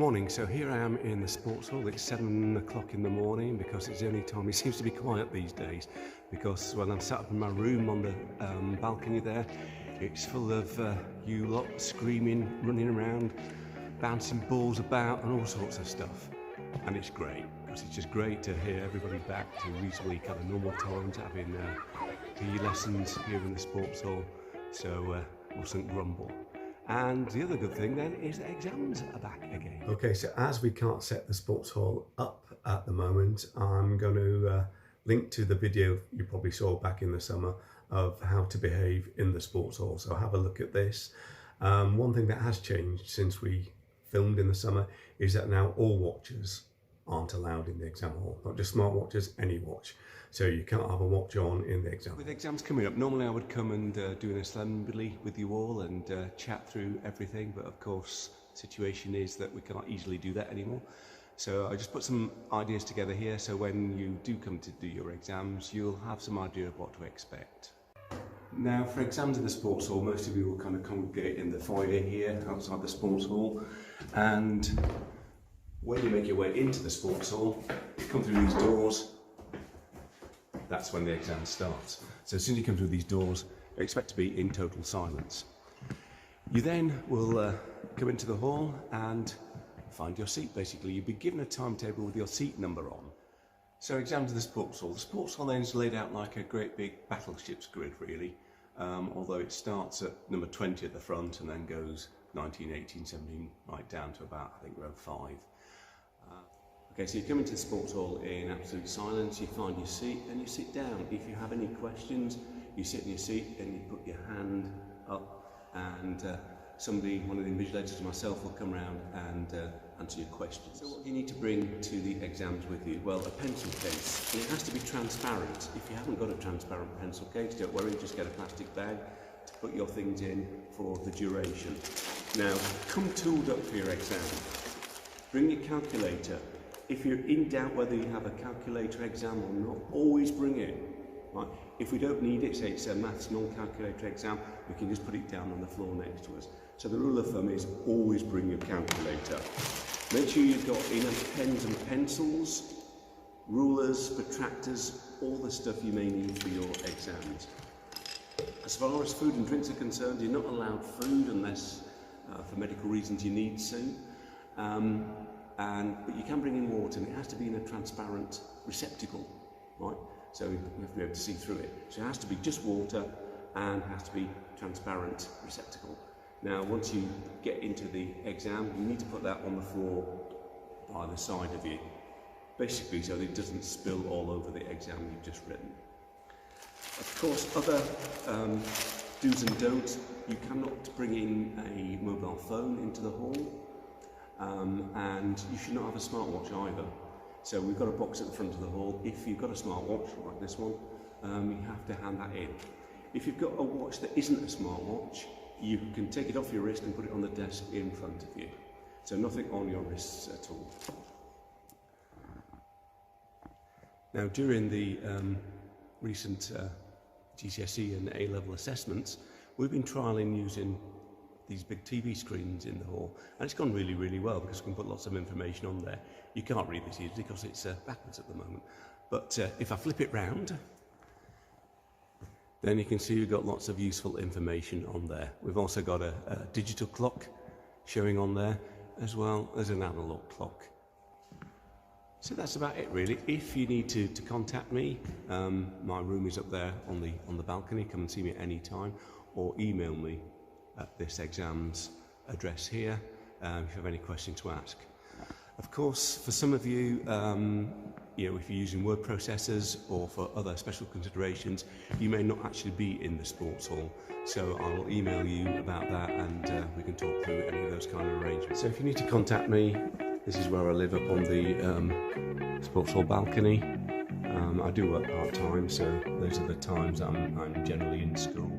Morning, so here I am in the sports hall. It's 7 o'clock in the morning because it's the only time it seems to be quiet these days, because when I'm sat up in my room on the balcony there, it's full of you lot screaming, running around, bouncing balls about and all sorts of stuff. And it's great, because it's just great to hear everybody back to reasonably kind of normal times, having PE lessons here in the sports hall, so mustn't grumble. And the other good thing then is that exams are back again. Okay, so as we can't set the sports hall up at the moment, I'm going to link to the video you probably saw back in the summer of how to behave in the sports hall. So have a look at this. One thing that has changed since we filmed in the summer is that now all watches aren't allowed in the exam hall, not just smartwatches, any watch. So you can't have a watch on in the exam. With exams coming up, normally I would come and do an assembly with you all and chat through everything, but of course the situation is that we can't easily do that anymore. So I just put some ideas together here, so when you do come to do your exams, you'll have some idea of what to expect. Now, for exams in the sports hall, most of you will kind of congregate in the foyer here outside the sports hall, and when you make your way into the sports hall, you come through these doors. That's when the exam starts. So as soon as you come through these doors, expect to be in total silence. You then will come into the hall and find your seat, basically. You'll be given a timetable with your seat number on. So exams in the sports hall. The sports hall then is laid out like a great big battleships grid, really. Although it starts at number 20 at the front and then goes 19, 18, 17, right down to about, I think, row 5. Okay, so you come into the sports hall in absolute silence, you find your seat and you sit down. If you have any questions, you sit in your seat and you put your hand up, and somebody, one of the invigilators or myself, will come around and answer your questions. So what do you need to bring to the exams with you? Well, a pencil case. And it has to be transparent. If you haven't got a transparent pencil case, don't worry, just get a plastic bag to put your things in for the duration. Now, come tooled up for your exam. Bring your calculator. If you're in doubt whether you have a calculator exam or not, always bring it. Right? If we don't need it, say it's a maths non-calculator exam, we can just put it down on the floor next to us. So the rule of thumb is always bring your calculator. Make sure you've got enough pens and pencils, rulers, protractors, all the stuff you may need for your exams. As far as food and drinks are concerned, you're not allowed food unless for medical reasons you need to. But you can bring in water, and it has to be in a transparent receptacle, right? So you have to be able to see through it. So it has to be just water and has to be transparent receptacle. Now, once you get into the exam, you need to put that on the floor by the side of you, basically so that it doesn't spill all over the exam you've just written. Of course, other do's and don'ts, you cannot bring in a mobile phone into the hall. And you should not have a smartwatch either. So we've got a box at the front of the hall. If you've got a smartwatch, like this one, you have to hand that in. If you've got a watch that isn't a smartwatch, you can take it off your wrist and put it on the desk in front of you. So nothing on your wrists at all. Now, during the recent GCSE and A-level assessments, we've been trialling using these big TV screens in the hall, and it's gone really, really well because we can put lots of information on there. You can't read this easily because it's backwards at the moment, but if I flip it round, then you can see we've got lots of useful information on there. We've also got a digital clock showing on there, as well as an analog clock. So that's about it, really. If you need to contact me, my room is up there on the balcony. Come and see me at any time, or email me at this exams address here if you have any questions to ask. Of course, for some of you, if you're using word processors or for other special considerations, you may not actually be in the sports hall. So I will email you about that, and we can talk through any of those kind of arrangements. So if you need to contact me, this is where I live, up on the sports hall balcony. I do work part-time, so those are the times I'm generally in school.